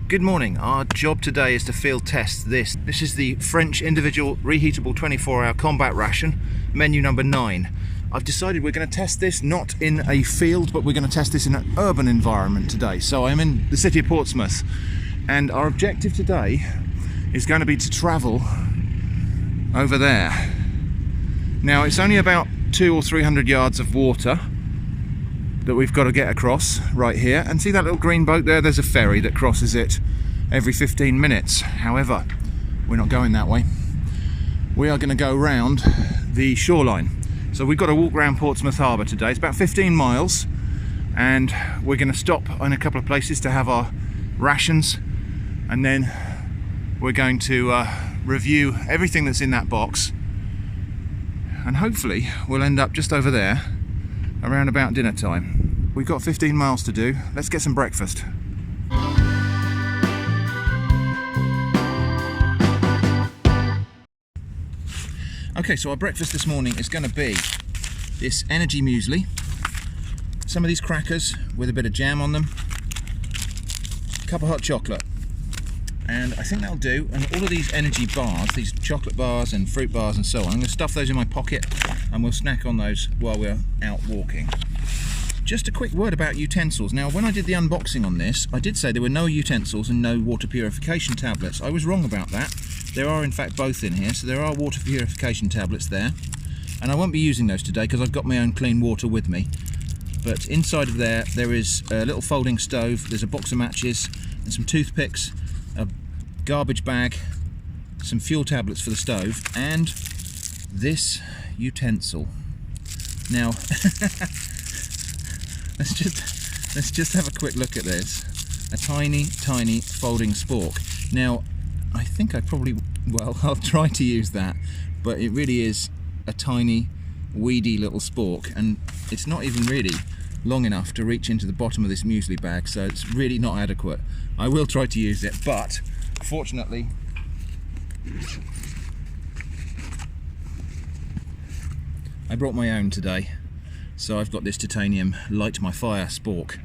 Good morning. Our job today is to field test this. This is the French individual reheatable 24-hour combat ration, menu number 9. I've decided we're going to test this not in a field, but we're going to test this in an urban environment today. So I'm in the city of Portsmouth, and our objective today is going to be to travel over there. Now it's only about 200 or 300 yards of water that we've got to get across right here, and see that little green boat there? There's a ferry that crosses it every 15 minutes. However, we're not going that way. We are going to go round the shoreline. So we've got to walk around Portsmouth Harbour today. It's about 15 miles, and we're going to stop in a couple of places to have our rations, and then we're going to review everything that's in that box, and hopefully we'll end up just over there around about dinner time. We've got 15 miles to do. Let's get some breakfast. Okay, so our breakfast this morning is going to be this energy muesli, some of these crackers with a bit of jam on them, a cup of hot chocolate, and I think that'll do. And all of these energy bars, these chocolate bars and fruit bars and so on, I'm going to stuff those in my pocket and we'll snack on those while we're out walking. Just a quick word about utensils. Now, when I did the unboxing on this, I did say there were no utensils and no water purification tablets. I was wrong about that. There are in fact both in here, so there are water purification tablets there, and I won't be using those today because I've got my own clean water with me. But inside of there is a little folding stove, there's a box of matches and some toothpicks, a garbage bag, some fuel tablets for the stove, and this utensil. Now let's just have a quick look at this. A tiny folding spork. Now I think I'll try to use that, but it really is a tiny weedy little spork, and it's not even really long enough to reach into the bottom of this muesli bag, so it's really not adequate. I will try to use it, but fortunately I brought my own today, so I've got this titanium light my fire spork.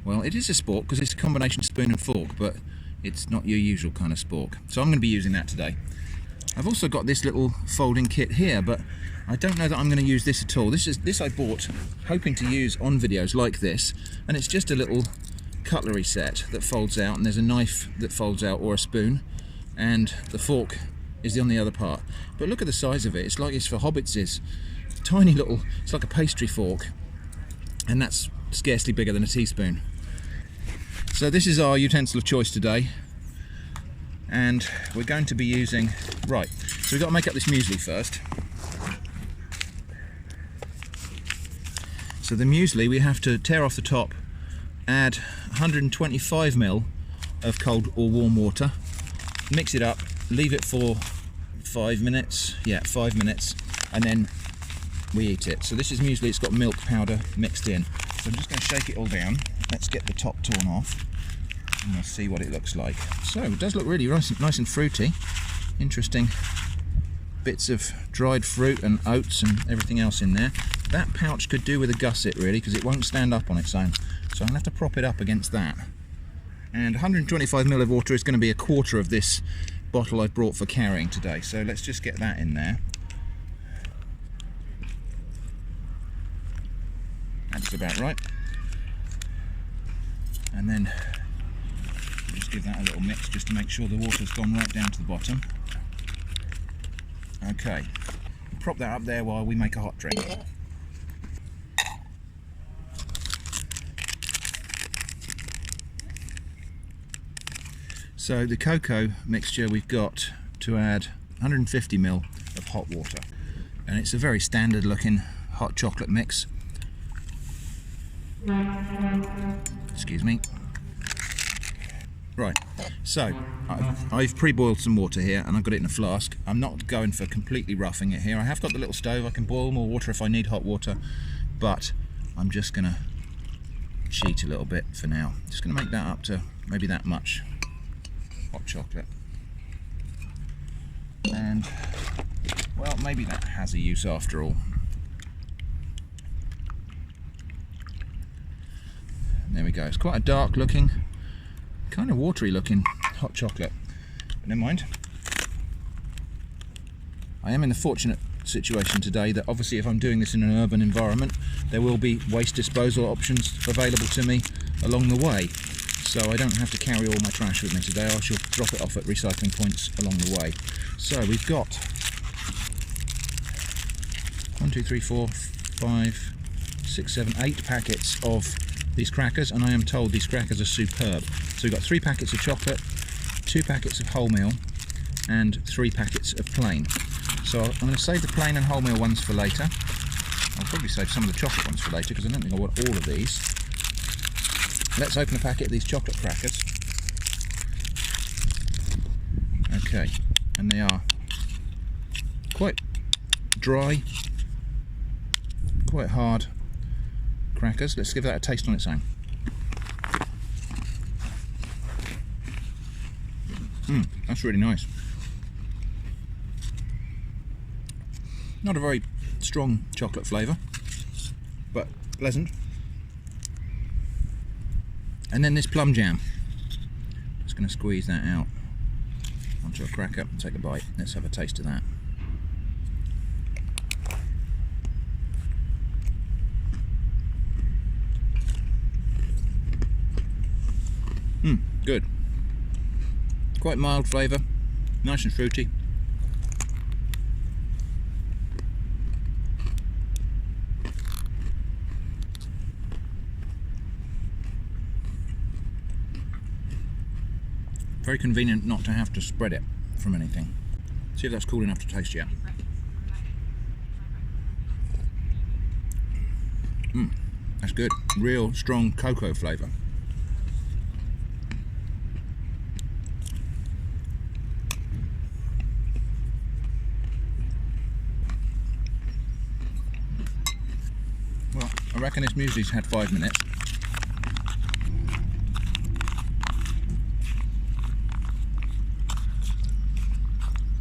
Well, it is a spork because it's a combination spoon and fork, but it's not your usual kind of spork, so I'm going to be using that today. I've also got this little folding kit here, but I don't know that I'm going to use this at all. This I bought hoping to use on videos like this, and it's just a little cutlery set that folds out, and there's a knife that folds out, or a spoon, and the fork is on the other part. But look at the size of it. It's like it's for hobbitses. Tiny little, it's like a pastry fork, and that's scarcely bigger than a teaspoon. So this is our utensil of choice today, and we're going to be using, right, so we've got to make up this muesli first. So the muesli, we have to tear off the top, add 125 ml of cold or warm water, mix it up, leave it for 5 minutes, and then we eat it. So this is muesli, it's got milk powder mixed in. So I'm just going to shake it all down. Let's get the top torn off, and we'll see what it looks like. So it does look really nice and fruity. Interesting bits of dried fruit and oats and everything else in there. That pouch could do with a gusset really, because it won't stand up on its own. So I'm going to have to prop it up against that. And 125 ml of water is going to be a quarter of this bottle I brought for carrying today. So let's just get that in there. That's about right. And then just give that a little mix just to make sure the water's gone right down to the bottom. Okay, prop that up there while we make a hot drink. So the cocoa mixture, we've got to add 150 ml of hot water, and it's a very standard looking hot chocolate mix. Excuse me. Right, so I've pre-boiled some water here, and I've got it in a flask. I'm not going for completely roughing it here. I have got the little stove, I can boil more water if I need hot water, but I'm just going to cheat a little bit for now. Just going to make that up to maybe that much hot chocolate. And, well, maybe that has a use after all. There we go. It's quite a dark looking kind of watery looking hot chocolate. But never mind. I am in the fortunate situation today that obviously if I'm doing this in an urban environment, there will be waste disposal options available to me along the way. So I don't have to carry all my trash with me today. I shall drop it off at recycling points along the way. So we've got 1, 2, 3, 4, 5, 6, 7, 8 packets of these crackers, and I am told these crackers are superb. So we've got 3 packets of chocolate, 2 packets of wholemeal, and 3 packets of plain. So I'm going to save the plain and wholemeal ones for later. I'll probably save some of the chocolate ones for later because I don't think I want all of these. Let's open a packet of these chocolate crackers. Okay, and they are quite dry, quite hard crackers. Let's give that a taste on its own. That's really nice. Not a very strong chocolate flavour, but pleasant. And then this plum jam. Just going to squeeze that out onto a cracker and take a bite. Let's have a taste of that. Good. Quite mild flavour, nice and fruity. Very convenient not to have to spread it from anything. See if that's cool enough to taste yet. That's good. Real strong cocoa flavour. Well, I reckon this muesli's had 5 minutes.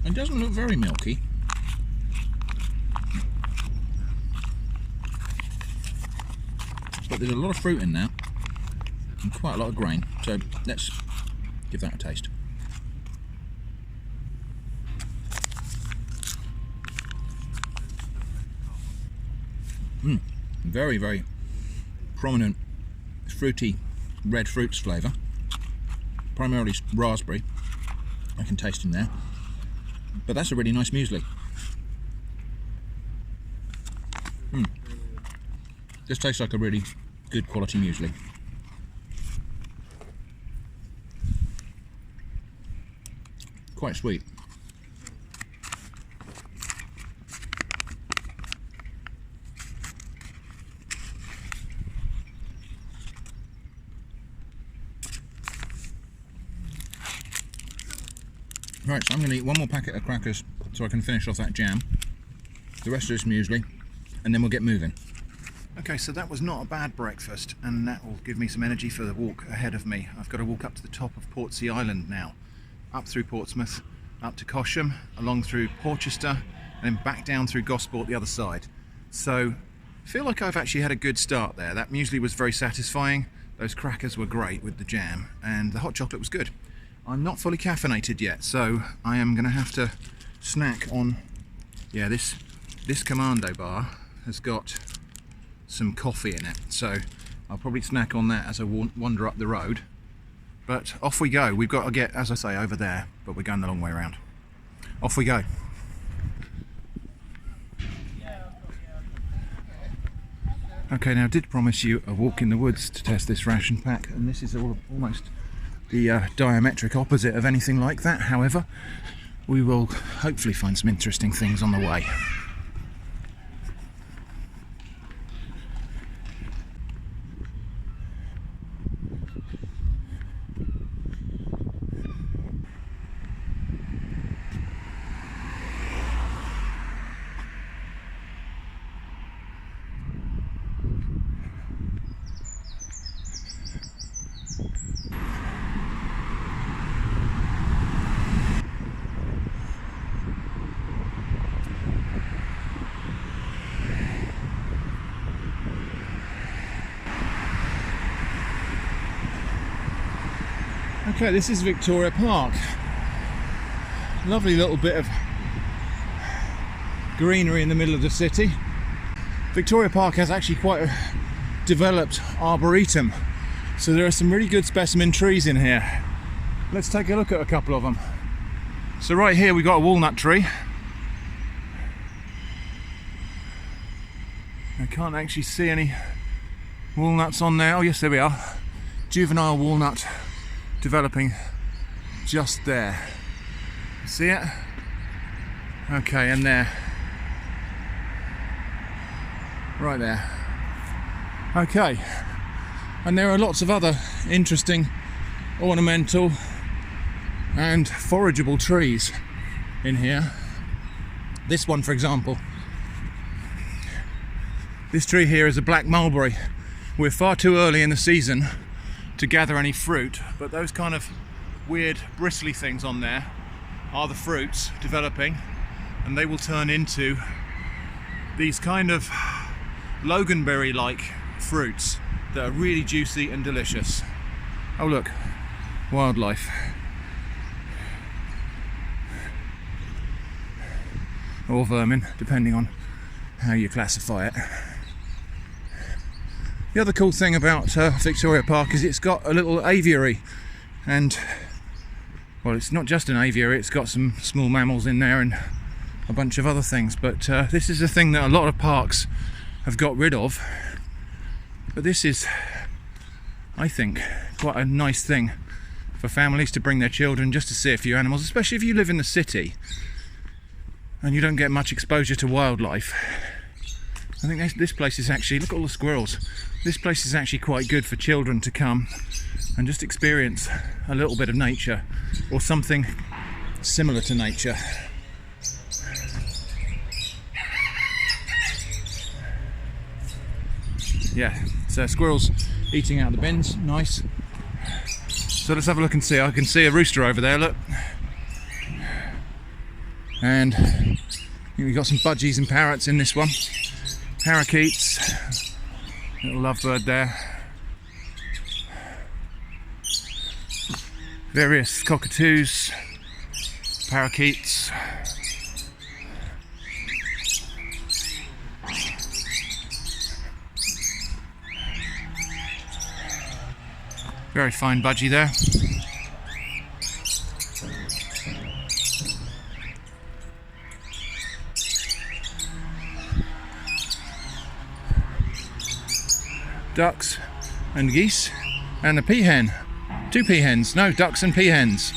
It doesn't look very milky. But there's a lot of fruit in there and quite a lot of grain, so let's give that a taste. Very, very prominent fruity red fruits flavour, primarily raspberry. I can taste in there. But that's a really nice muesli. This tastes like a really good quality muesli. Quite sweet. Right, so I'm going to eat one more packet of crackers so I can finish off that jam, the rest of this muesli, and then we'll get moving. Okay, so that was not a bad breakfast, and that will give me some energy for the walk ahead of me. I've got to walk up to the top of Portsea Island now, up through Portsmouth, up to Cosham, along through Porchester, and then back down through Gosport the other side. So I feel like I've actually had a good start there. That muesli was very satisfying, those crackers were great with the jam, and the hot chocolate was good. I'm not fully caffeinated yet, so I am going to have to snack on, yeah, this Commando bar has got some coffee in it, so I'll probably snack on that as I wander up the road. But off we go. We've got to get, as I say, over there, but we're going the long way around. Off we go. Okay, now I did promise you a walk in the woods to test this ration pack, and this is almost the diametric opposite of anything like that. However, we will hopefully find some interesting things on the way. Okay, this is Victoria Park. Lovely little bit of greenery in the middle of the city. Victoria Park has actually quite a developed arboretum, so there are some really good specimen trees in here. Let's take a look at a couple of them. So right here we've got a walnut tree. I can't actually see any walnuts on there. Oh yes, there we are. Juvenile walnut developing just there. See it? Okay, and there. Right there. Okay, and there are lots of other interesting ornamental and forageable trees in here. This one, for example, this tree here is a black mulberry. We're far too early in the season to gather any fruit, but those kind of weird bristly things on there are the fruits developing, and they will turn into these kind of loganberry-like fruits that are really juicy and delicious. Oh look, wildlife. Or vermin, depending on how you classify it. The other cool thing about Victoria Park is it's got a little aviary, and well, it's not just an aviary, it's got some small mammals in there and a bunch of other things, but this is a thing that a lot of parks have got rid of. But this is, I think, quite a nice thing for families to bring their children just to see a few animals, especially if you live in the city and you don't get much exposure to wildlife. I think this place is actually, look at all the squirrels, this place is actually quite good for children to come and just experience a little bit of nature, or something similar to nature. Yeah, so squirrels eating out of the bins, nice. So let's have a look and see. I can see a rooster over there, look. And we've got some budgies and parrots in this one. Parakeets, little lovebird there. Various cockatoos, parakeets. Very fine budgie there. Ducks and geese and a peahen. 2 peahens, no, ducks and peahens.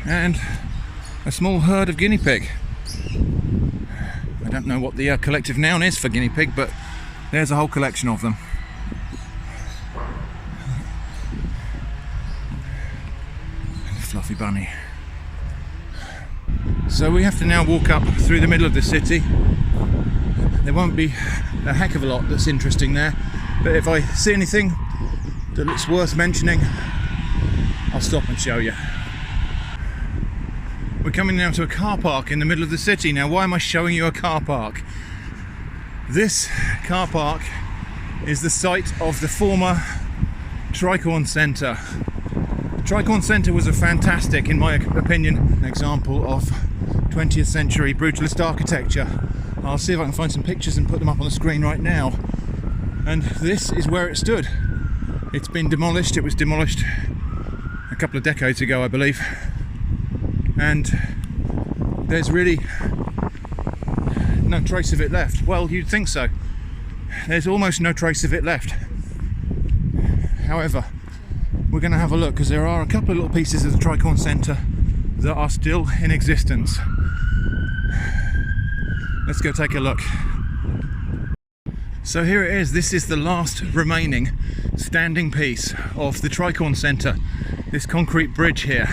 And a small herd of guinea pig. I don't know what the collective noun is for guinea pig, but there's a whole collection of them. And a fluffy bunny. So we have to now walk up through the middle of the city. There won't be a heck of a lot that's interesting there, but if I see anything that looks worth mentioning, I'll stop and show you. We're coming now to a car park in the middle of the city. Now, why am I showing you a car park? This car park is the site of the former Tricorn Centre. The Tricorn Centre was a fantastic, in my opinion, example of 20th century brutalist architecture. I'll see if I can find some pictures and put them up on the screen right now. And this is where it stood. It's been demolished. It was demolished a couple of decades ago, I believe. And there's really no trace of it left. Well, you'd think so. There's almost no trace of it left. However, we're going to have a look, because there are a couple of little pieces of the Tricorn Centre that are still in existence. Let's go take a look. So here it is. This is the last remaining standing piece of the Tricorn Centre, this concrete bridge here.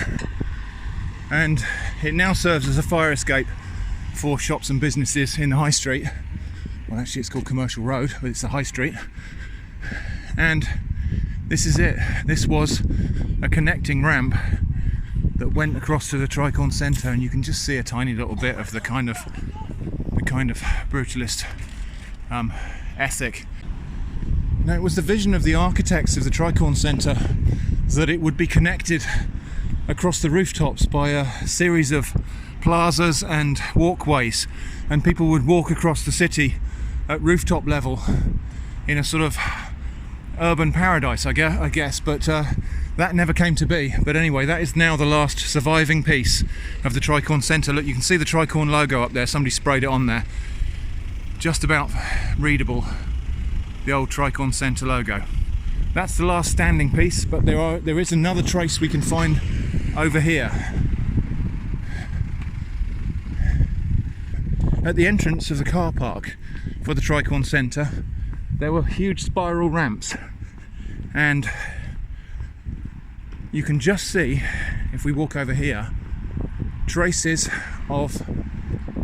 And it now serves as a fire escape for shops and businesses in the high street. Well, actually it's called Commercial Road, but it's the high street. And this is it. This was a connecting ramp that went across to the Tricorn Centre, and you can just see a tiny little bit of the kind of brutalist ethic. Now, it was the vision of the architects of the Tricorn Centre that it would be connected across the rooftops by a series of plazas and walkways, and people would walk across the city at rooftop level in a sort of urban paradise, I guess, but that never came to be. But anyway, that is now the last surviving piece of the Tricorn Centre. Look, you can see the Tricorn logo up there, somebody sprayed it on there. Just about readable, the old Tricorn Centre logo. That's the last standing piece, but there is another trace we can find over here. At the entrance of the car park for the Tricorn Centre, there were huge spiral ramps, and you can just see, if we walk over here, traces of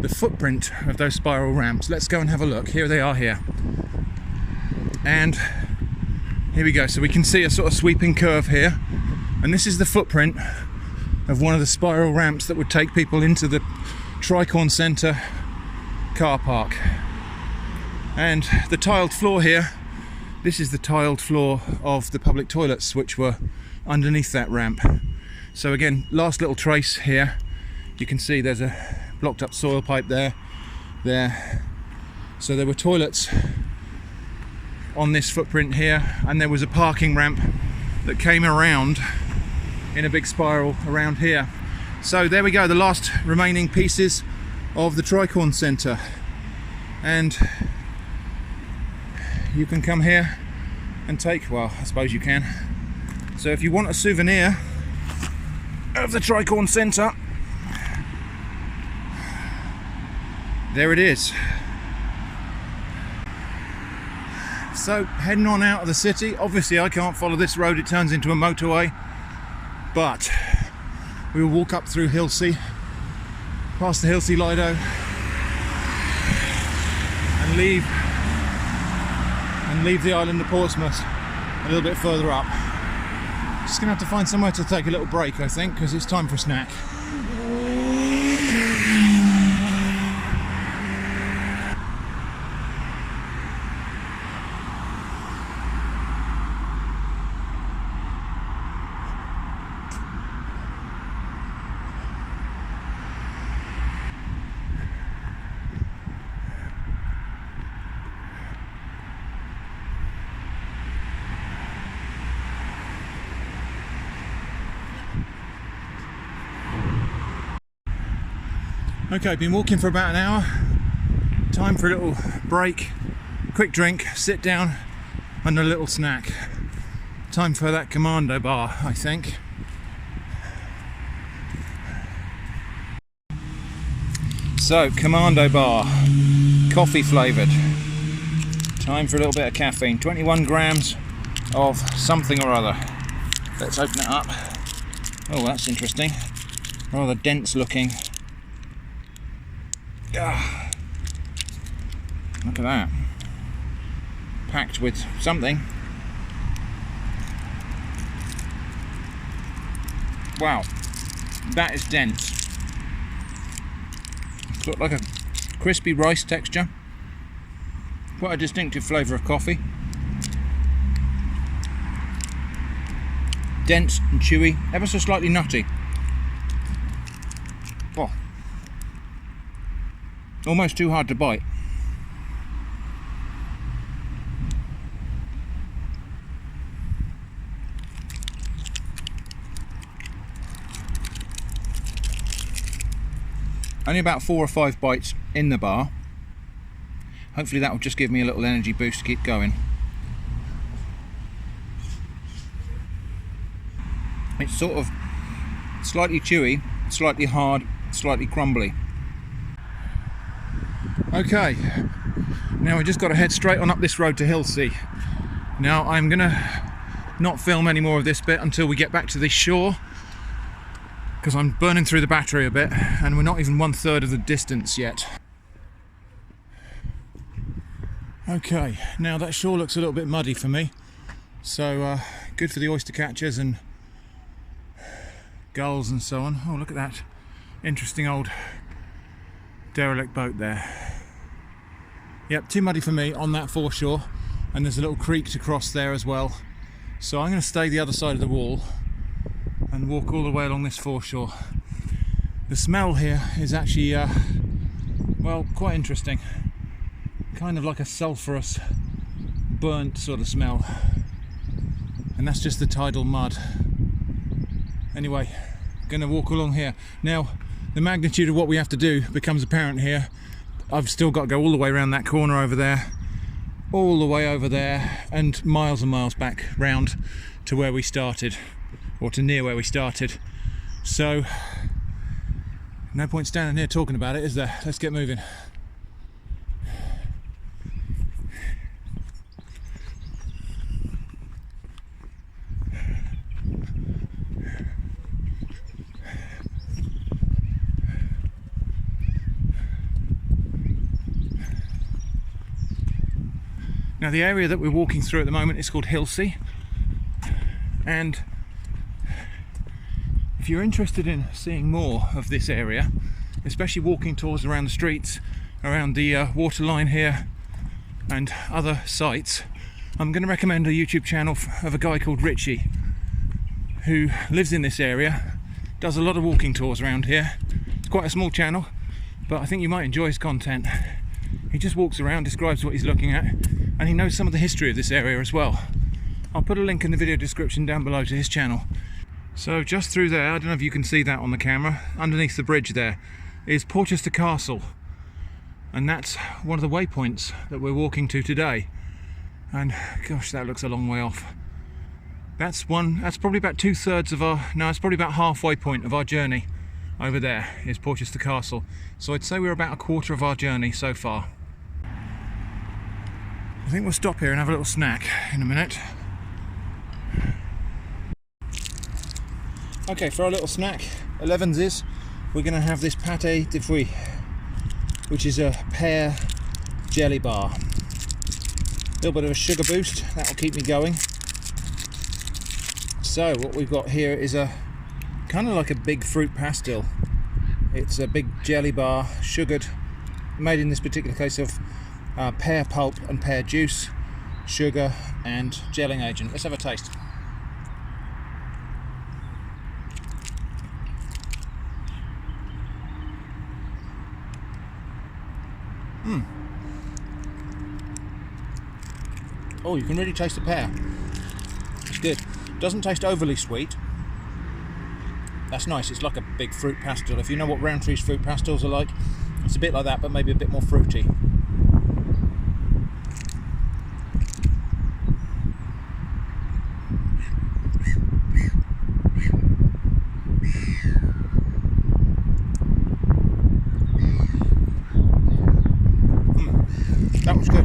the footprint of those spiral ramps. Let's go and have a look. Here they are here. And here we go. So we can see a sort of sweeping curve here, and this is the footprint of one of the spiral ramps that would take people into the Tricorn Centre car park. And the tiled floor here, this is the tiled floor of the public toilets which were underneath that ramp. So again, last little trace here. You can see there's a blocked up soil pipe there. So there were toilets on this footprint here, and there was a parking ramp that came around in a big spiral around here. So there we go, the last remaining pieces of the Tricorn Centre. And you can come here and take, well, I suppose you can. So if you want a souvenir of the Tricorn Centre, there it is. So heading on out of the city. Obviously I can't follow this road, it turns into a motorway, but we will walk up through Hilsea, past the Hilsea Lido, and leave the island of Portsmouth a little bit further up. Just gonna have to find somewhere to take a little break, I think, because it's time for a snack. Okay, been walking for about an hour. Time for a little break, quick drink, sit down, and a little snack. Time for that Commando bar, I think. So, Commando bar, coffee flavoured. Time for a little bit of caffeine. 21 grams of something or other. Let's open it up. Oh, that's interesting. Rather dense looking. Look at that. Packed with something. Wow, that is dense. Sort of like a crispy rice texture. Quite a distinctive flavour of coffee. Dense and chewy, ever so slightly nutty. Oh. Almost too hard to bite. Only about 4 or 5 bites in the bar. Hopefully that will just give me a little energy boost to keep going. It's sort of slightly chewy, slightly hard, slightly crumbly. Okay, now we just got to head straight on up this road to Hilsea. Now I'm gonna not film any more of this bit until we get back to the shore, because I'm burning through the battery a bit and we're not even 1/3 of the distance yet. Okay, now that shore looks a little bit muddy for me, so good for the oyster catchers and gulls and so on. Oh, look at that interesting old derelict boat there. Yep, too muddy for me on that foreshore, and there's a little creek to cross there as well. So I'm going to stay the other side of the wall and walk all the way along this foreshore. The smell here is actually, well, quite interesting. Kind of like a sulphurous, burnt sort of smell. And that's just the tidal mud. Anyway, going to walk along here. Now, the magnitude of what we have to do becomes apparent here. I've still got to go all the way around that corner over there, all the way over there, and miles back round to where we started, or to near where we started. So, no point standing here talking about it, is there? Let's get moving. Now, the area that we're walking through at the moment is called Hilsea, and if you're interested in seeing more of this area, especially walking tours around the streets, around the waterline here and other sites, I'm going to recommend a YouTube channel of a guy called Richie, who lives in this area, does a lot of walking tours around here. It's quite a small channel, but I think you might enjoy his content. He just walks around, describes what he's looking at, and he knows some of the history of this area as well. I'll put a link in the video description down below to his channel. So just through there, I don't know if you can see that on the camera, underneath the bridge there is Porchester Castle, and that's one of the waypoints that we're walking to today. And gosh, that looks a long way off. That's probably about 2/3 of our, no, it's probably about halfway point of our journey. Over there is Porchester Castle. So I'd say we're about a quarter of our journey so far. I think we'll stop here and have a little snack in a minute. Okay, for our little snack, Elevenses, we're going to have this pâté de fruits, which is a pear jelly bar. A little bit of a sugar boost, that'll keep me going. So what we've got here is a kind of like a big fruit pastil. It's a big jelly bar, sugared, made in this particular case of pear pulp and pear juice, sugar and gelling agent. Let's have a taste. Oh, you can really taste the pear. It's good. Doesn't taste overly sweet. That's nice. It's like a big fruit pastil. If you know what Rowntree's fruit pastils are like, it's a bit like that, but maybe a bit more fruity. That was good.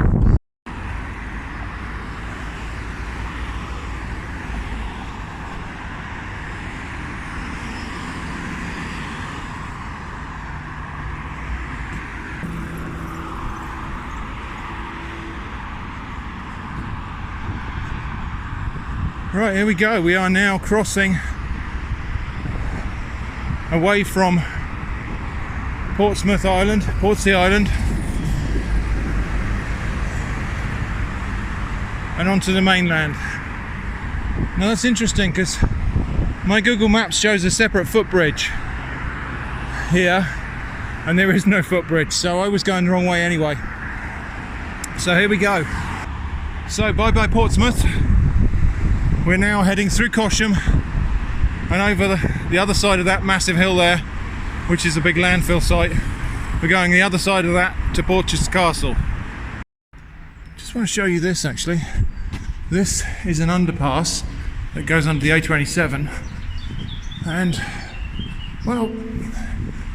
Right, here we go. We are now crossing away from Portsea Island, and onto the mainland. Now that's interesting because my Google Maps shows a separate footbridge here, and there is no footbridge, so I was going the wrong way anyway. So here we go. So bye bye Portsmouth. We're now heading through Cosham and over the other side of that massive hill there, which is a big landfill site. We're going the other side of that to Porchester Castle. Just want to show you this actually. This is an underpass that goes under the A27, and well,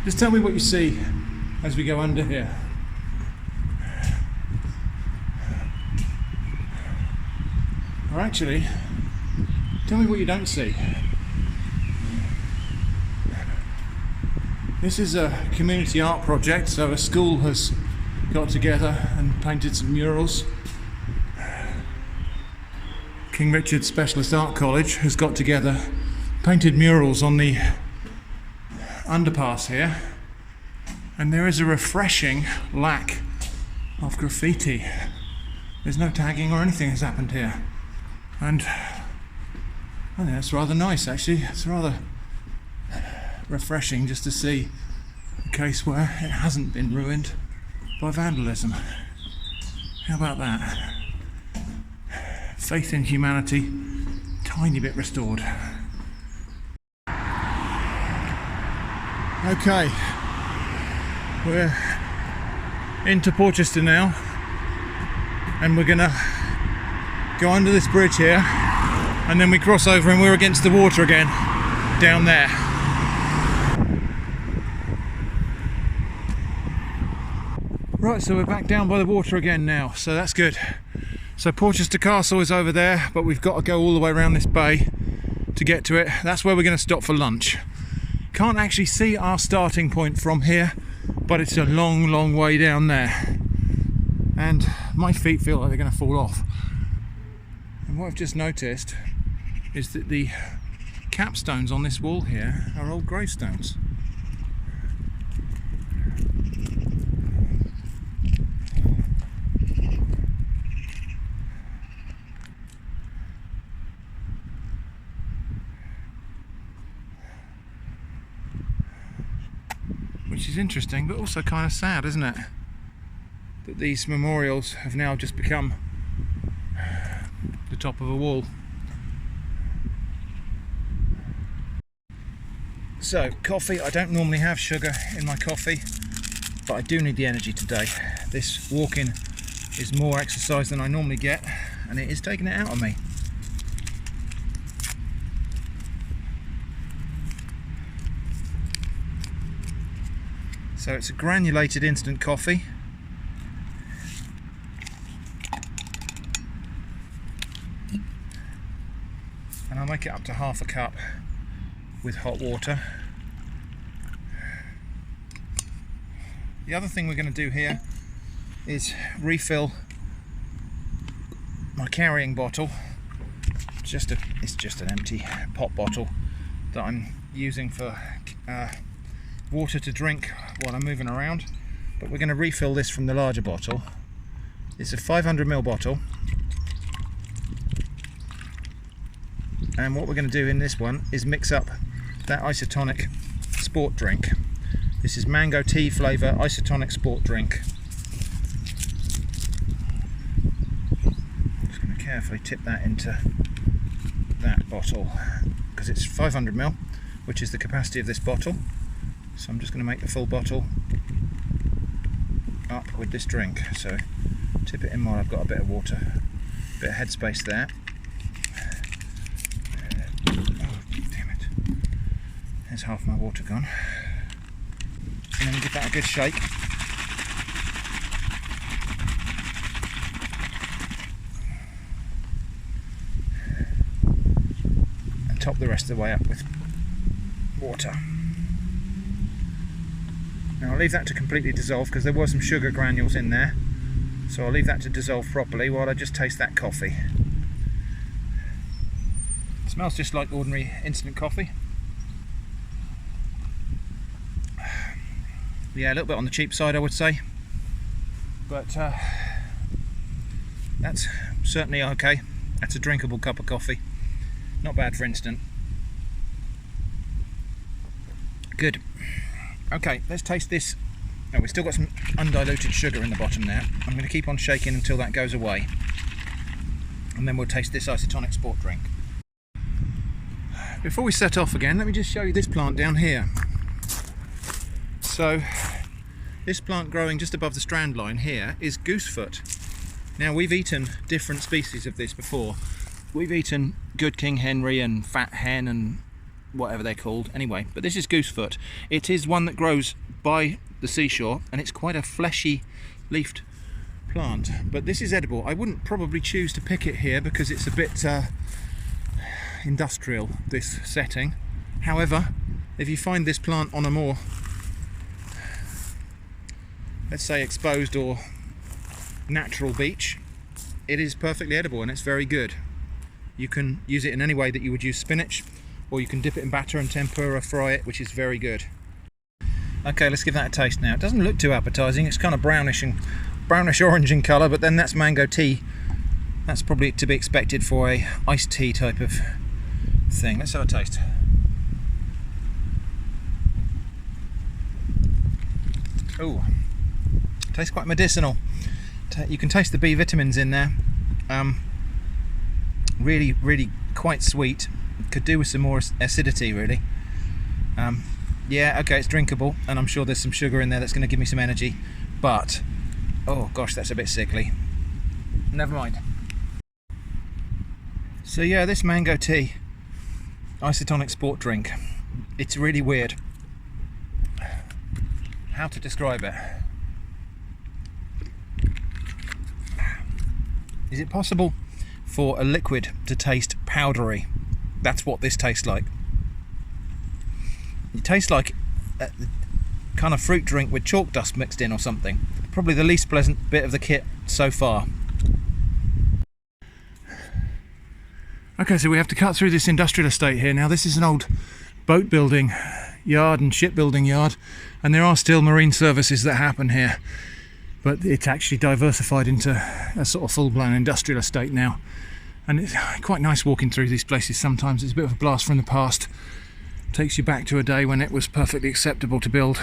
just tell me what you see as we go under here. Or actually, tell me what you don't see. This is a community art project, so a school has got together and painted some murals. King Richard Specialist Art College has got together, painted murals on the underpass here, and there is a refreshing lack of graffiti. There's no tagging or anything has happened here, and I think that's rather nice actually. It's rather refreshing just to see a case where it hasn't been ruined by vandalism. How about that? Faith in humanity, tiny bit restored. Okay, we're into Porchester now, and we're gonna go under this bridge here, and then we cross over and we're against the water again down there. Right, so we're back down by the water again now, so that's good. So Porchester Castle is over there, but we've got to go all the way around this bay to get to it. That's where we're going to stop for lunch. Can't actually see our starting point from here, but it's a long, long way down there. And my feet feel like they're going to fall off. And what I've just noticed is that the capstones on this wall here are old gravestones. Which is interesting, but also kind of sad, isn't it? That these memorials have now just become the top of a wall. So, coffee. I don't normally have sugar in my coffee, but I do need the energy today. This walking is more exercise than I normally get, and it is taking it out of me. So it's a granulated instant coffee. And I'll make it up to half a cup with hot water. The other thing we're going to do here is refill my carrying bottle. It's just an empty pop bottle that I'm using for water to drink while I'm moving around, but we're going to refill this from the larger bottle. It's a 500ml bottle, and what we're going to do in this one is mix up that isotonic sport drink. This is mango tea flavour isotonic sport drink. Just going to carefully tip that into that bottle because it's 500ml, which is the capacity of this bottle. So I'm just going to make the full bottle up with this drink. So tip it in while I've got a bit of water, a bit of headspace there. Oh, damn it. There's half my water gone. And then give that a good shake. And top the rest of the way up with water. Now I'll leave that to completely dissolve because there were some sugar granules in there, so I'll leave that to dissolve properly while I just taste that coffee. It smells just like ordinary instant coffee. Yeah, a little bit on the cheap side I would say, but that's certainly okay. That's a drinkable cup of coffee. Not bad for instant. Good. Okay, let's taste this. Oh, we've still got some undiluted sugar in the bottom there. I'm going to keep on shaking until that goes away, and then we'll taste this isotonic sport drink. Before we set off again, let me just show you this plant down here. So this plant growing just above the strand line here is goosefoot. Now we've eaten different species of this before. We've eaten good King Henry and fat hen and whatever they're called anyway, but this is goosefoot. It is one that grows by the seashore, and it's quite a fleshy leafed plant, but this is edible. I wouldn't probably choose to pick it here because it's a bit industrial, this setting. However, if you find this plant on a more, let's say, exposed or natural beach, it is perfectly edible and it's very good. You can use it in any way that you would use spinach, or you can dip it in batter and tempura fry it, which is very good. Okay, let's give that a taste now. It doesn't look too appetizing. It's kind of brownish orange in colour, but then that's mango tea. That's probably to be expected for a iced tea type of thing. Let's have a taste. Oh, tastes quite medicinal. You can taste the B vitamins in there. Really quite sweet. Could do with some more acidity, really. Yeah, okay, it's drinkable, and I'm sure there's some sugar in there that's going to give me some energy, but oh gosh, that's a bit sickly. Never mind. So yeah, this mango tea, isotonic sport drink, it's really weird. How to describe it? Is it possible for a liquid to taste powdery? That's what this tastes like. It tastes like a kind of fruit drink with chalk dust mixed in or something. Probably the least pleasant bit of the kit so far. Okay, so we have to cut through this industrial estate here. Now this is an old boat building yard and shipbuilding yard, and there are still marine services that happen here, but it's actually diversified into a sort of full-blown industrial estate now, and it's quite nice walking through these places. Sometimes it's a bit of a blast from the past. Takes you back to a day when it was perfectly acceptable to build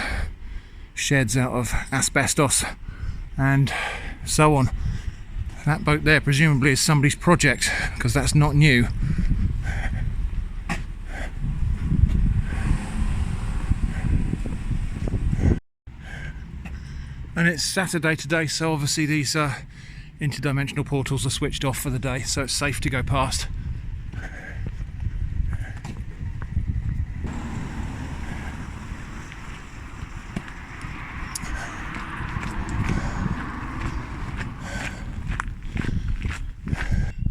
sheds out of asbestos and so on. That boat there presumably is somebody's project, because that's not new. And it's Saturday today, so obviously these interdimensional portals are switched off for the day, so it's safe to go past.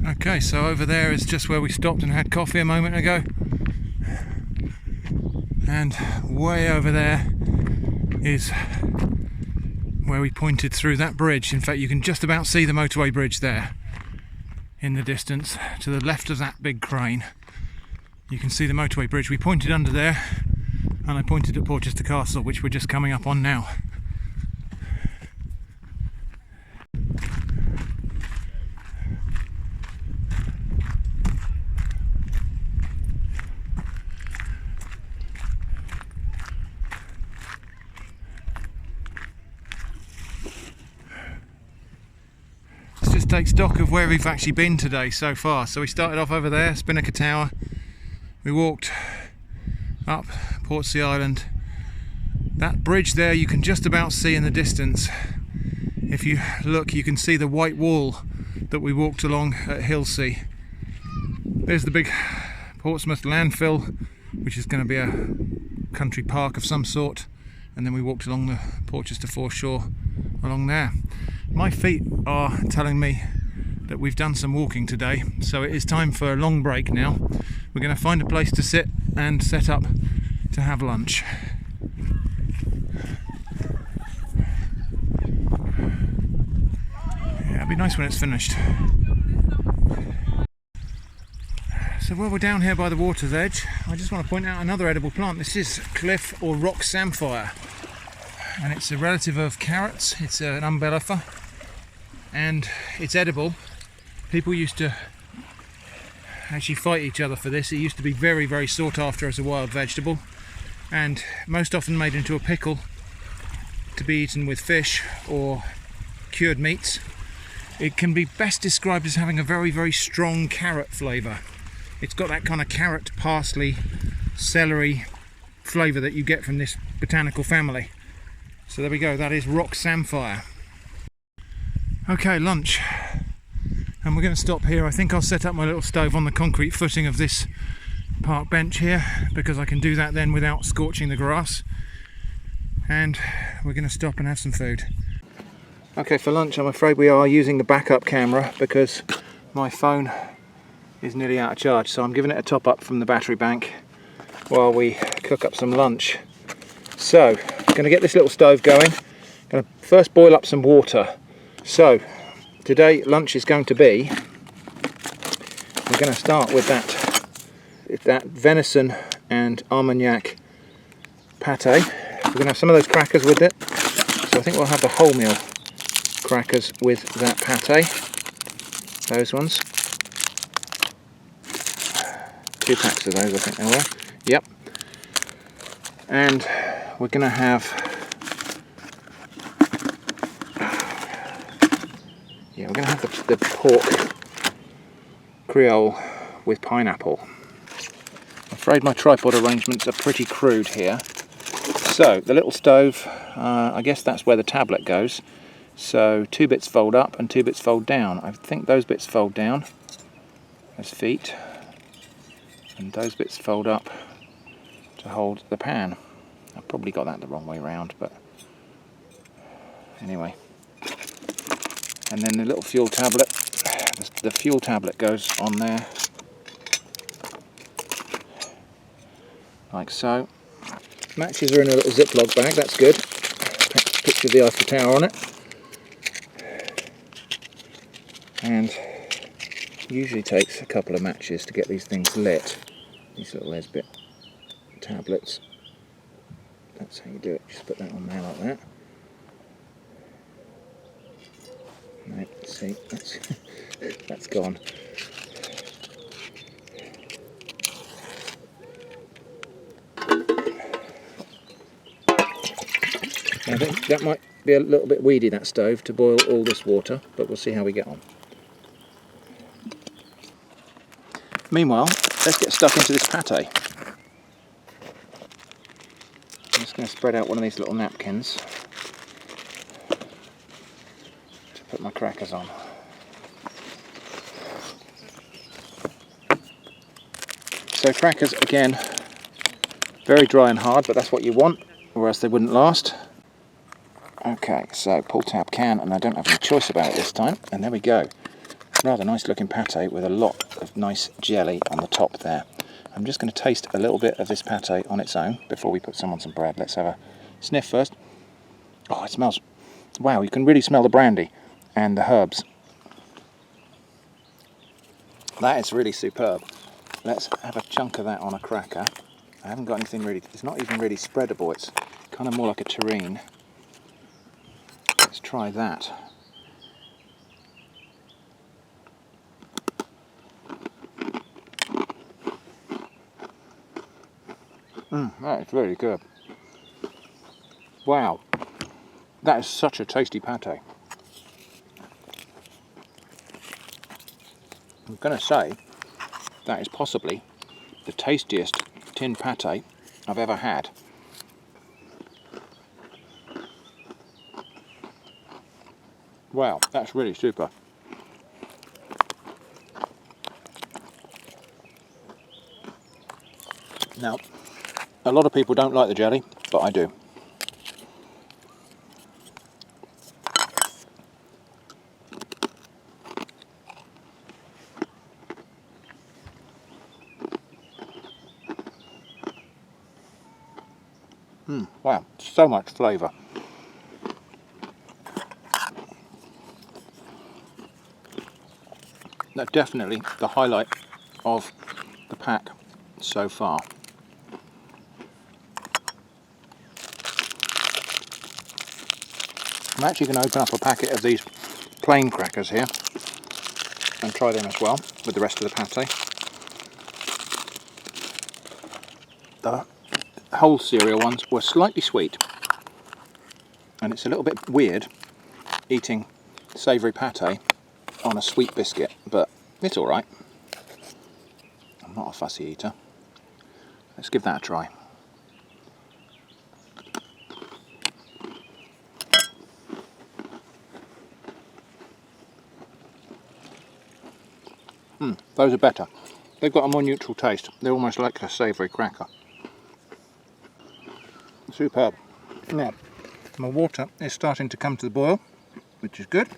Okay, so over there is just where we stopped and had coffee a moment ago, and way over there is where we pointed through that bridge. In fact, you can just about see the motorway bridge there in the distance to the left of that big crane. You can see the motorway bridge. We pointed under there, and I pointed at Porchester Castle, which we're just coming up on now. Just take stock of where we've actually been today so far. So we started off over there, Spinnaker Tower. We walked up Portsea Island. That bridge there you can just about see in the distance. If you look, you can see the white wall that we walked along at Hillsea. There's the big Portsmouth landfill, which is going to be a country park of some sort. And then we walked along the Porchester foreshore along there. My feet are telling me that we've done some walking today, so it is time for a long break now. We're going to find a place to sit and set up to have lunch. Yeah, it'll be nice when it's finished. So while we're down here by the water's edge, I just want to point out another edible plant. This is cliff or rock samphire, and it's a relative of carrots. It's an umbellifer, and it's edible. People used to actually fight each other for this. It used to be very, very sought after as a wild vegetable, and most often made into a pickle to be eaten with fish or cured meats. It can be best described as having a very, very strong carrot flavour. It's got that kind of carrot, parsley, celery flavour that you get from this botanical family. So there we go, that is rock samphire. Okay, lunch. And we're going to stop here. I think I'll set up my little stove on the concrete footing of this park bench here, because I can do that then without scorching the grass. And we're going to stop and have some food. Okay, for lunch I'm afraid we are using the backup camera because my phone is nearly out of charge, so I'm giving it a top up from the battery bank while we cook up some lunch. So, I'm going to get this little stove going. I'm going to first boil up some water. So, today lunch is going to be, we're going to start with that venison and Armagnac pate. We're going to have some of those crackers with it. So I think we'll have the wholemeal crackers with that pate. Those ones. 2 packs of those, I think they were. Yep. And we're going to have... yeah, we're going to have the pork Creole with pineapple. I'm afraid my tripod arrangements are pretty crude here. So, the little stove, I guess that's where the tablet goes. So, 2 bits fold up and 2 bits fold down. I think those bits fold down as feet, and those bits fold up to hold the pan. I've probably got that the wrong way round, but anyway. And then the little fuel tablet, the fuel tablet goes on there, like so. Matches are in a little Ziploc bag, that's good. Picture of the Eiffel Tower on it. And usually takes a couple of matches to get these things lit. These little Lesbit tablets. That's how you do it, just put that on there like that. No, see, that's gone. I think that might be a little bit weedy, that stove, to boil all this water, but we'll see how we get on. Meanwhile, let's get stuck into this pate. I'm just going to spread out one of these little napkins to put my crackers on. So crackers, again, very dry and hard, but that's what you want, or else they wouldn't last. Okay, so pull tab can, and I don't have any choice about it this time, and there we go. Rather nice looking pate with a lot of nice jelly on the top there. I'm just going to taste a little bit of this pate on its own before we put some on some bread. Let's have a sniff first. Oh, it smells, wow, you can really smell the brandy and the herbs. That is really superb. Let's have a chunk of that on a cracker. I haven't got anything really, it's not even really spreadable, it's kind of more like a terrine. Let's try that. That is really good. Wow, that is such a tasty pate. I'm going to say that is possibly the tastiest tin pate I've ever had. Wow, that's really super. Now, a lot of people don't like the jelly, but I do. Wow, so much flavour. That's definitely the highlight of the pack so far. I'm actually going to open up a packet of these plain crackers here and try them as well with the rest of the pate. The whole cereal ones were slightly sweet, and it's a little bit weird eating savoury pate on a sweet biscuit, but it's alright. I'm not a fussy eater. Let's give that a try. Those are better. They've got a more neutral taste. They're almost like a savoury cracker. Superb. Now, my water is starting to come to the boil, which is good.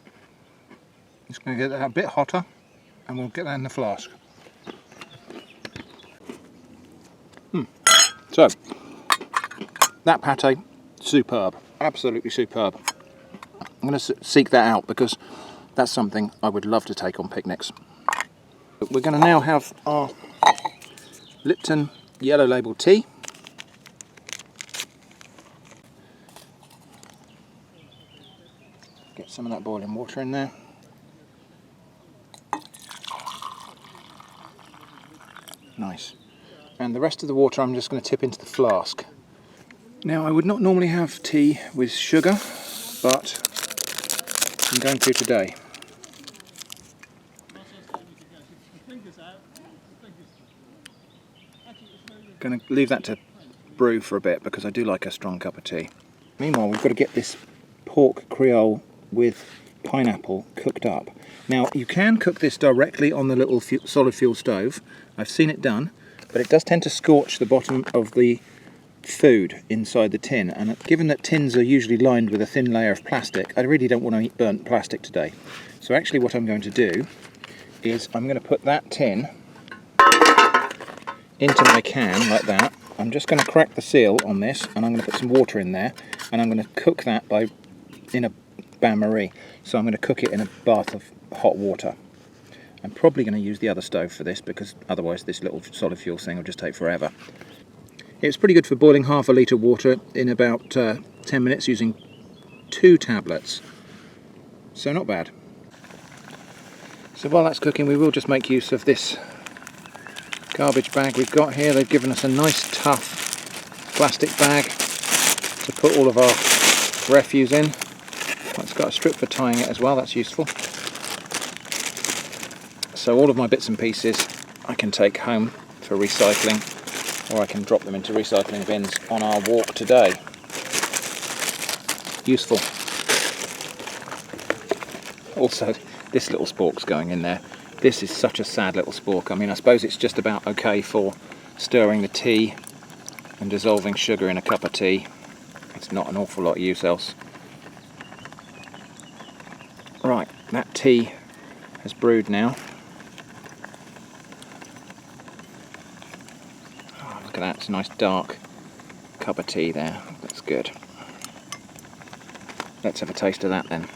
It's going to get that a bit hotter, and we'll get that in the flask. So, that pate, superb. Absolutely superb. I'm going to seek that out because that's something I would love to take on picnics. We're going to now have our Lipton yellow label tea. Get some of that boiling water in there. Nice. And the rest of the water I'm just going to tip into the flask. Now, I would not normally have tea with sugar, but I'm going to today. Going to leave that to brew for a bit because I do like a strong cup of tea. Meanwhile, we've got to get this pork Creole with pineapple cooked up. Now, you can cook this directly on the little solid fuel stove. I've seen it done, but it does tend to scorch the bottom of the food inside the tin, and given that tins are usually lined with a thin layer of plastic, I really don't want to eat burnt plastic today. So actually what I'm going to do is I'm going to put that tin into my can like that. I'm just going to crack the seal on this, and I'm going to put some water in there, and I'm going to cook that in a bain-marie. So I'm going to cook it in a bath of hot water. I'm probably going to use the other stove for this because otherwise this little solid fuel thing will just take forever. It's pretty good for boiling half a litre of water in about 10 minutes using 2 tablets. So not bad. So while that's cooking, we will just make use of this garbage bag we've got here. They've given us a nice tough plastic bag to put all of our refuse in. It's got a strip for tying it as well, that's useful. So all of my bits and pieces I can take home for recycling, or I can drop them into recycling bins on our walk today. Useful. Also, this little spork's going in there. This is such a sad little spork. I mean, I suppose it's just about okay for stirring the tea and dissolving sugar in a cup of tea. It's not an awful lot of use else. Right, that tea has brewed now. Oh, look at that, it's a nice dark cup of tea there. That's good. Let's have a taste of that then.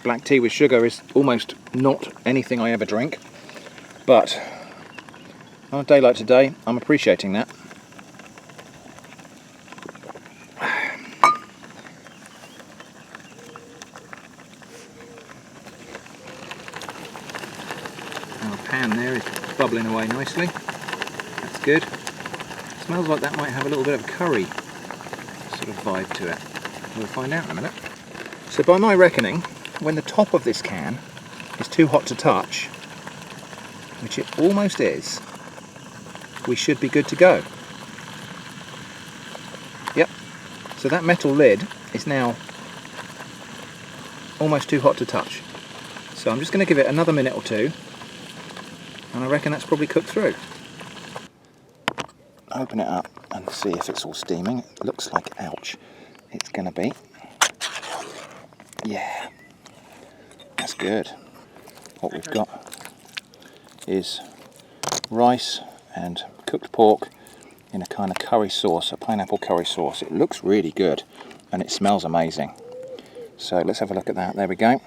Black tea with sugar is almost not anything I ever drink, but on a day like today, I'm appreciating that. Our pan there is bubbling away nicely. That's good. Smells like that might have a little bit of curry sort of vibe to it. We'll find out in a minute. So by my reckoning, when the top of this can is too hot to touch, which it almost is, we should be good to go. Yep, so that metal lid is now almost too hot to touch. So I'm just going to give it another minute or two, and I reckon that's probably cooked through. Open it up and see if it's all steaming. It looks like, ouch, it's going to be. Yeah. That's good. What we've got is rice and cooked pork in a kind of curry sauce, a pineapple curry sauce. It looks really good and it smells amazing. So let's have a look at that. There we go.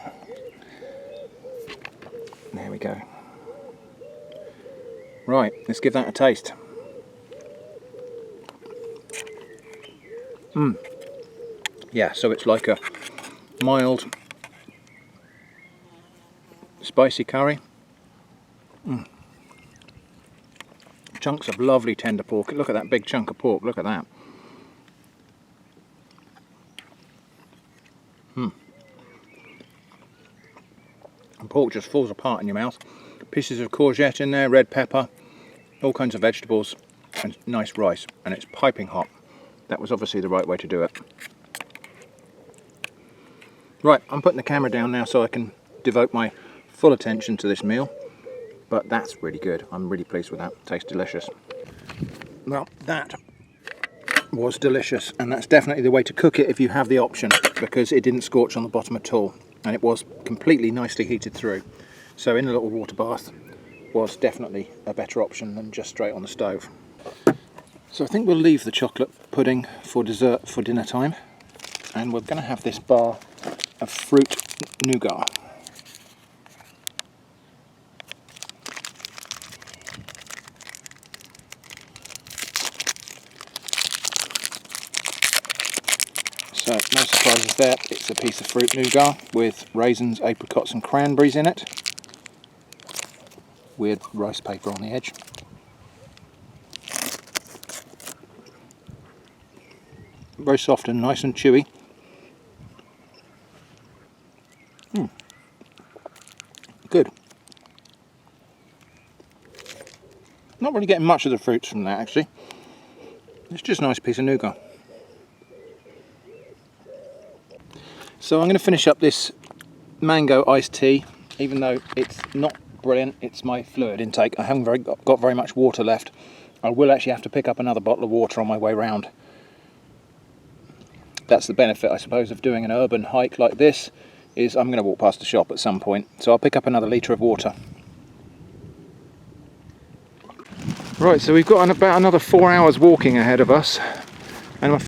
There we go. Right, let's give that a taste. Yeah, so it's like a mild spicy curry. Chunks of lovely tender pork. Look at that big chunk of pork, look at that. And pork just falls apart in your mouth. Pieces of courgette in there, red pepper, all kinds of vegetables, and nice rice, and it's piping hot. That was obviously the right way to do it. Right, I'm putting the camera down now so I can devote my full attention to this meal, but that's really good. I'm really pleased with that. Tastes delicious. Well, that was delicious, and that's definitely the way to cook it if you have the option, because it didn't scorch on the bottom at all, and it was completely nicely heated through. So in a little water bath was definitely a better option than just straight on the stove. So I think we'll leave the chocolate pudding for dessert for dinner time, and we're going to have this bar of fruit nougat. So, no surprises there. It's a piece of fruit nougat with raisins, apricots and cranberries in it. Weird rice paper on the edge. Very soft and nice and chewy. Good. Not really getting much of the fruits from that actually. It's just a nice piece of nougat. So I'm going to finish up this mango iced tea, even though it's not brilliant. It's my fluid intake. I haven't got very much water left. I will actually have to pick up another bottle of water on my way round. That's the benefit, I suppose, of doing an urban hike like this, is I'm going to walk past the shop at some point. So I'll pick up another litre of water. Right, so we've got about another 4 hours walking ahead of us. And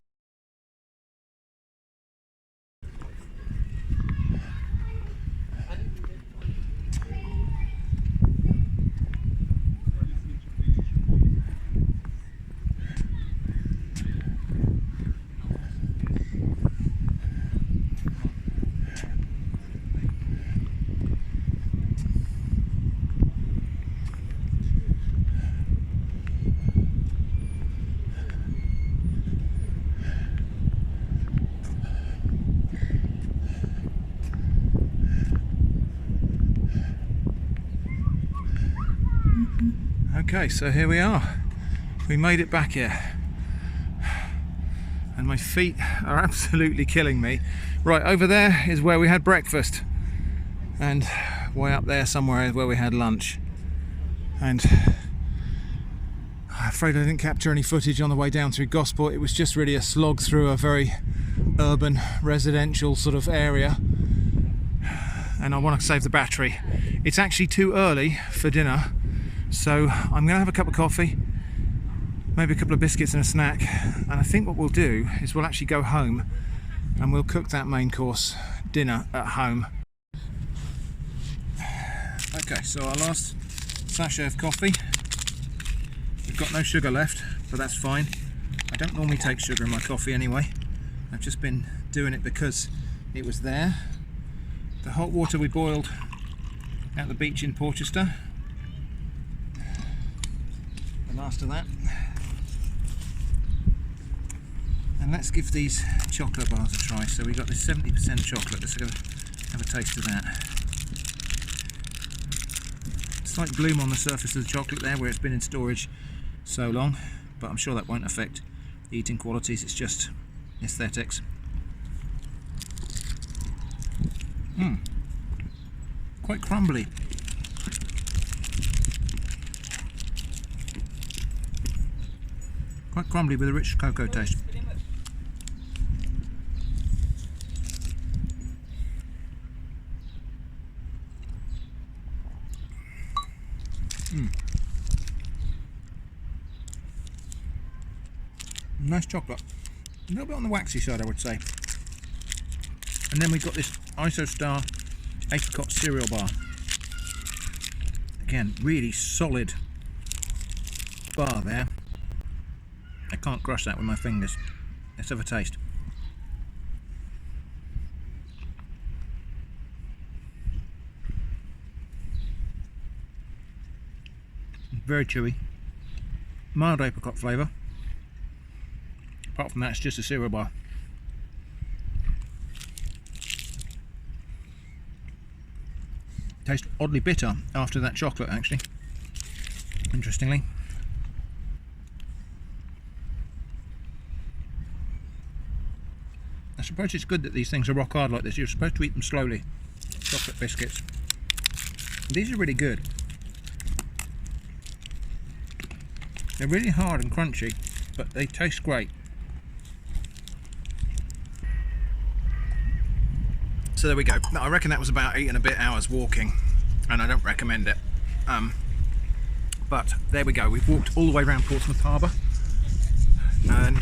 okay, so here we are. We made it back here. And my feet are absolutely killing me. Right, over there is where we had breakfast. And way up there somewhere is where we had lunch. And I'm afraid I didn't capture any footage on the way down through Gosport. It was just really a slog through a very urban, residential sort of area. And I want to save the battery. It's actually too early for dinner. So I'm going to have a cup of coffee, maybe a couple of biscuits and a snack, and I think what we'll do is we'll actually go home and we'll cook that main course dinner at home. Okay, so our last sachet of coffee. We've got no sugar left, but that's fine. I don't normally take sugar in my coffee anyway. I've just been doing it because it was there. The hot water we boiled at the beach in Porchester. Last of that, and let's give these chocolate bars a try. So we got this 70% chocolate. Let's have a taste of that. Slight bloom on the surface of the chocolate there where it's been in storage so long, but I'm sure that won't affect the eating qualities. It's just aesthetics. Quite crumbly. Quite crumbly with a rich cocoa taste. Nice chocolate. A little bit on the waxy side, I would say. And then we've got this IsoStar apricot cereal bar. Again, really solid bar there. I can't crush that with my fingers. Let's have a taste. Very chewy. Mild apricot flavour. Apart from that, it's just a cereal bar. Tastes oddly bitter after that chocolate, actually. Interestingly. I suppose it's good that these things are rock hard like this. You're supposed to eat them slowly. Chocolate biscuits. These are really good. They're really hard and crunchy, but they taste great. So there we go. I reckon that was about 8 and a bit hours walking, and I don't recommend it. But there we go. We've walked all the way around Portsmouth Harbour, and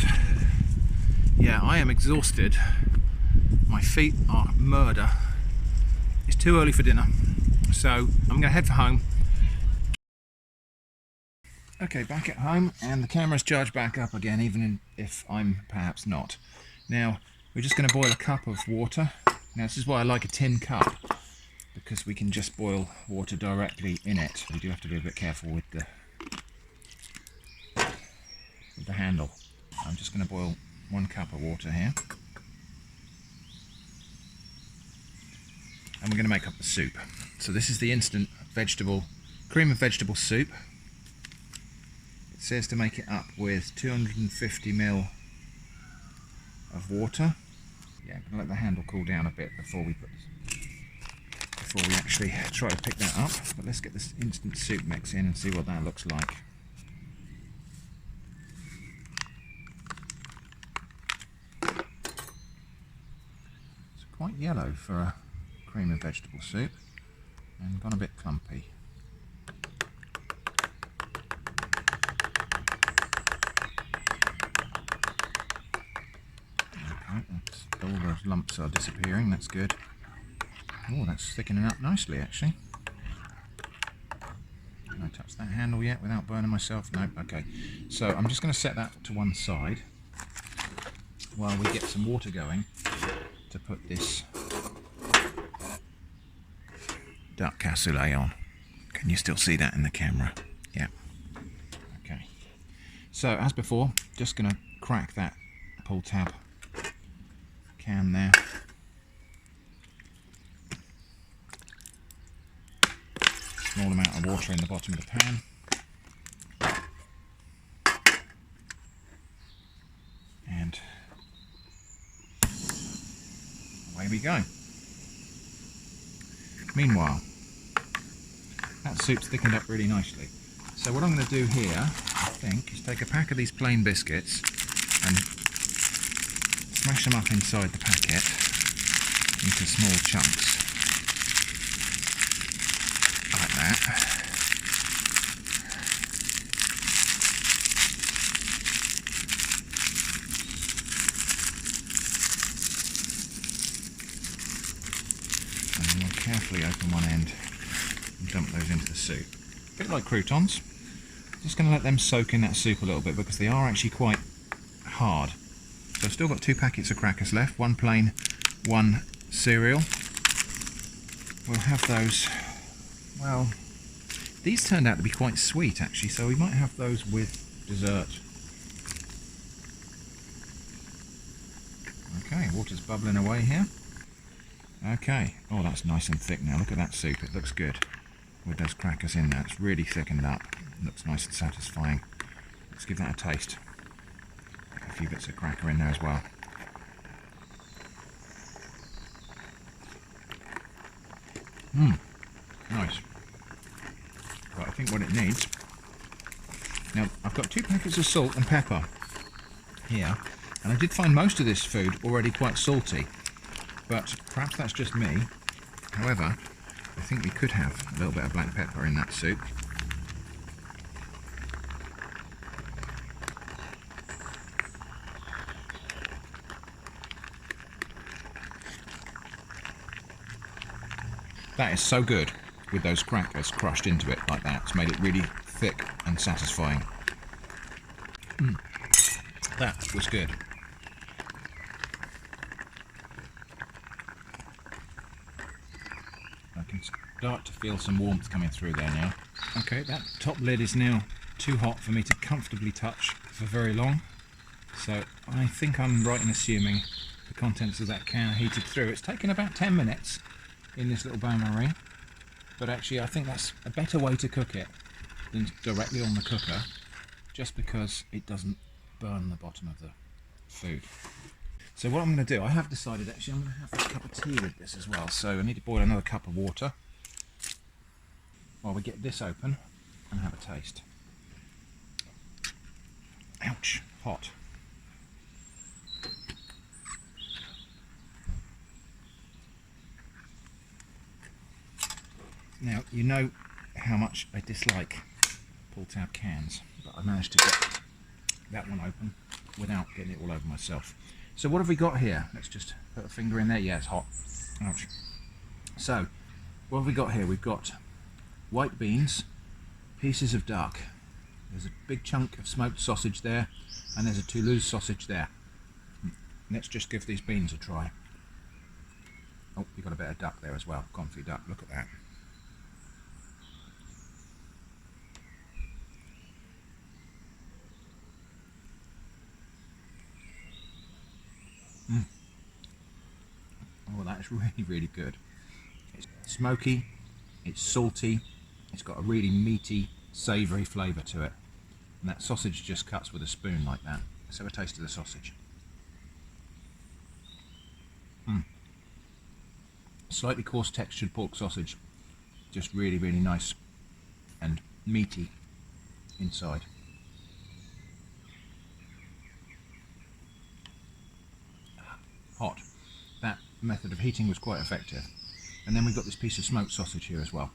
yeah, I am exhausted. My feet are murder. It's too early for dinner, so I'm going to head for home. Okay, back at home, and the camera's charged back up again, even if I'm perhaps not. Now, We're just going to boil a cup of water. Now this is why I like a tin cup, because we can just boil water directly in it. We do have to be a bit careful with the handle. I'm just going to boil 1 cup of water here. And we're going to make up the soup. So this is the instant cream of vegetable soup. It says to make it up with 250 ml of water. Yeah, I'm going to let the handle cool down a bit before we actually try to pick that up. But let's get this instant soup mix in and see what that looks like. It's quite yellow for a cream of vegetable soup and gone a bit clumpy. Okay, all those lumps are disappearing, that's good. Oh, that's thickening up nicely actually. Can I touch that handle yet without burning myself? No, okay. So I'm just going to set that to one side while we get some water going to put this duck cassoulet on. Can you still see that in the camera? Yeah. Okay. So as before, just going to crack that pull tab can there. Small amount of water in the bottom of the pan. And away we go. Meanwhile, that soup's thickened up really nicely. So what I'm going to do here, I think, is take a pack of these plain biscuits and smash them up inside the packet into small chunks. Like that. And we'll carefully open one end and dump those into the soup. A bit like croutons. Just going to let them soak in that soup a little bit because they are actually quite hard. So I've still got 2 packets of crackers left, 1 plain, 1 cereal. We'll have those, well, these turned out to be quite sweet actually, so we might have those with dessert. Okay, water's bubbling away here. Okay, oh that's nice and thick now, look at that soup, it looks good. With those crackers in there, it's really thickened up, it looks nice and satisfying. Let's give that a taste. A few bits of cracker in there as well. Nice. But I think what it needs, now I've got 2 packets of salt and pepper here, and I did find most of this food already quite salty, but perhaps that's just me. However, I think we could have a little bit of black pepper in that soup. That is so good with those crackers crushed into it like that. It's made it really thick and satisfying. That was good. I can start to feel some warmth coming through there now. Okay, that top lid is now too hot for me to comfortably touch for very long. So I think I'm right in assuming the contents of that can are heated through. It's taken about 10 minutes in this little bain-marie, but actually I think that's a better way to cook it than directly on the cooker, just because it doesn't burn the bottom of the food. So what I'm going to do, I have decided actually I'm going to have a cup of tea with this as well, so I need to boil another cup of water while we get this open and have a taste. Ouch, hot. Now, you know how much I dislike pull tab cans, but I managed to get that one open without getting it all over myself. So what have we got here? Let's just put a finger in there. Yeah, it's hot. Ouch. So, what have we got here? We've got white beans, pieces of duck. There's a big chunk of smoked sausage there, and there's a Toulouse sausage there. let's just give these beans a try. Oh, you've got a bit of duck there as well, confit duck, look at that. Oh, that is really, really good. It's smoky, it's salty, it's got a really meaty, savoury flavour to it. And that sausage just cuts with a spoon like that. Let's have a taste of the sausage. Slightly coarse textured pork sausage. Just really, really nice and meaty inside. Hot. That method of heating was quite effective. And then we've got this piece of smoked sausage here as well.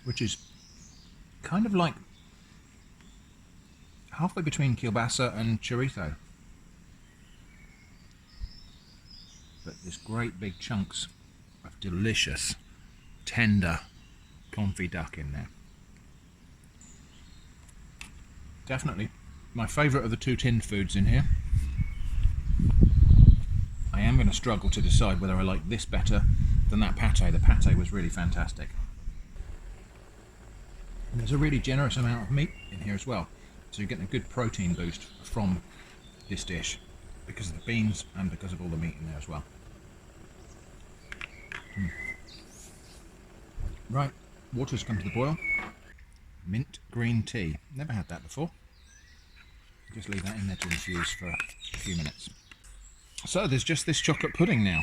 Which is kind of like halfway between kielbasa and chorizo. But there's great big chunks of delicious, tender confit duck in there. Definitely my favourite of the two tinned foods in here. I am going to struggle to decide whether I like this better than that pate. The pate was really fantastic. And there's a really generous amount of meat in here as well. So you're getting a good protein boost from this dish because of the beans and because of all the meat in there as well. Right, water's come to the boil. Mint green tea. Never had that before. Just leave that in there to infuse for a few minutes. So there's just this chocolate pudding now.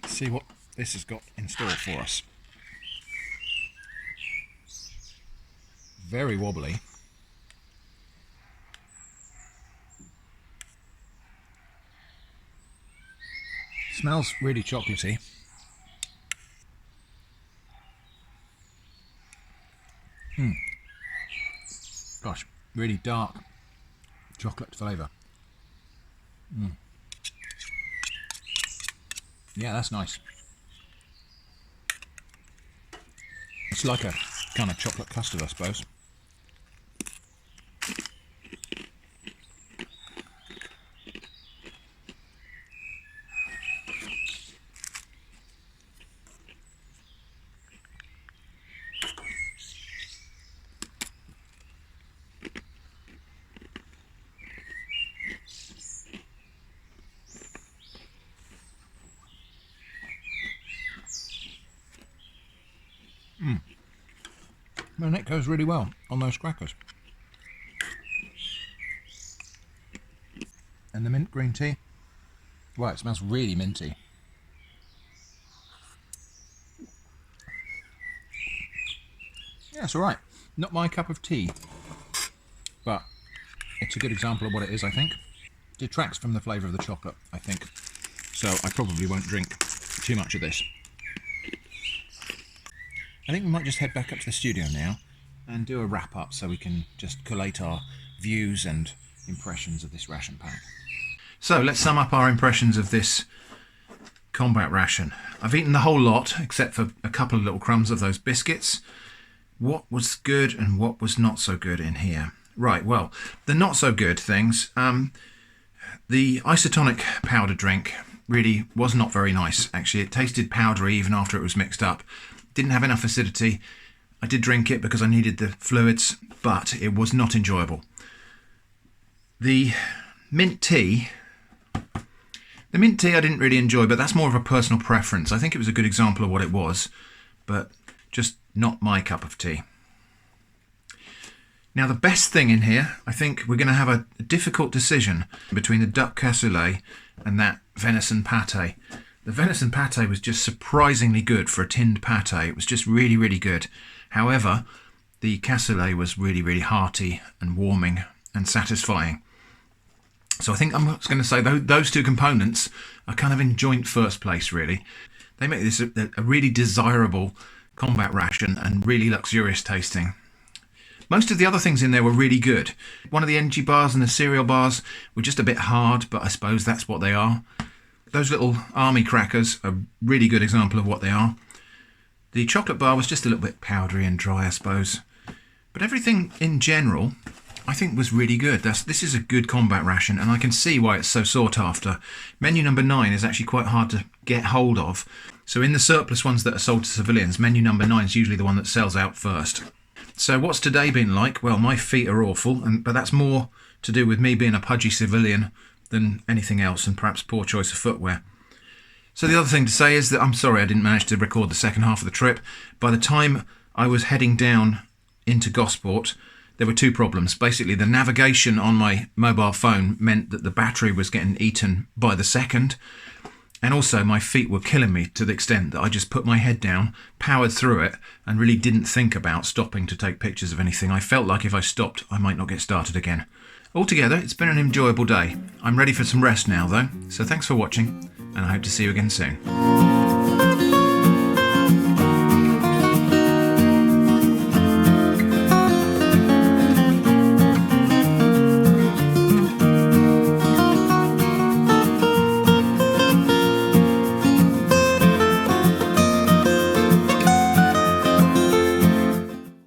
Let's see what this has got in store for us. Very wobbly. Smells really chocolatey. Gosh, really dark chocolate flavour. Yeah, that's nice. It's like a kind of chocolate custard, I suppose. And it goes really well on those crackers. And the mint green tea, well, it smells really minty. Yeah, it's alright. Not my cup of tea, but it's a good example of what it is, I think. Detracts from the flavour of the chocolate, I think. So I probably won't drink too much of this. I think we might just head back up to the studio now and do a wrap up so we can just collate our views and impressions of this ration pack. So let's sum up our impressions of this combat ration. I've eaten the whole lot except for a couple of little crumbs of those biscuits. What was good and what was not so good in here? Right, well, the not so good things, the isotonic powder drink really was not very nice, actually. It tasted powdery even after it was mixed up. Didn't have enough acidity. I did drink it because I needed the fluids, but it was not enjoyable. The mint tea I didn't really enjoy, but that's more of a personal preference. I think it was a good example of what it was, but just not my cup of tea. Now the best thing in here, I think we're going to have a difficult decision between the duck cassoulet and that venison pate. The venison pate was just surprisingly good for a tinned pate. It was just really, really good. However, the cassoulet was really, really hearty and warming and satisfying. So I think I'm just going to say those two components are kind of in joint first place, really. They make this a really desirable combat ration and really luxurious tasting. Most of the other things in there were really good. One of the energy bars and the cereal bars were just a bit hard, but I suppose that's what they are. Those little army crackers are a really good example of what they are. The chocolate bar was just a little bit powdery and dry, I suppose. But everything in general, I think, was really good. This is a good combat ration, and I can see why it's so sought after. Menu number 9 is actually quite hard to get hold of. So in the surplus ones that are sold to civilians, menu number 9 is usually the one that sells out first. So what's today been like? Well, my feet are awful, but that's more to do with me being a pudgy civilian than anything else, and perhaps poor choice of footwear. So the other thing to say is that I'm sorry I didn't manage to record the second half of the trip. By the time I was heading down into Gosport, there were two problems. Basically, the navigation on my mobile phone meant that the battery was getting eaten by the second, and also my feet were killing me to the extent that I just put my head down, powered through it, and really didn't think about stopping to take pictures of anything. I felt like if I stopped, I might not get started again. Altogether, it's been an enjoyable day. I'm ready for some rest now, though, so thanks for watching, and I hope to see you again soon.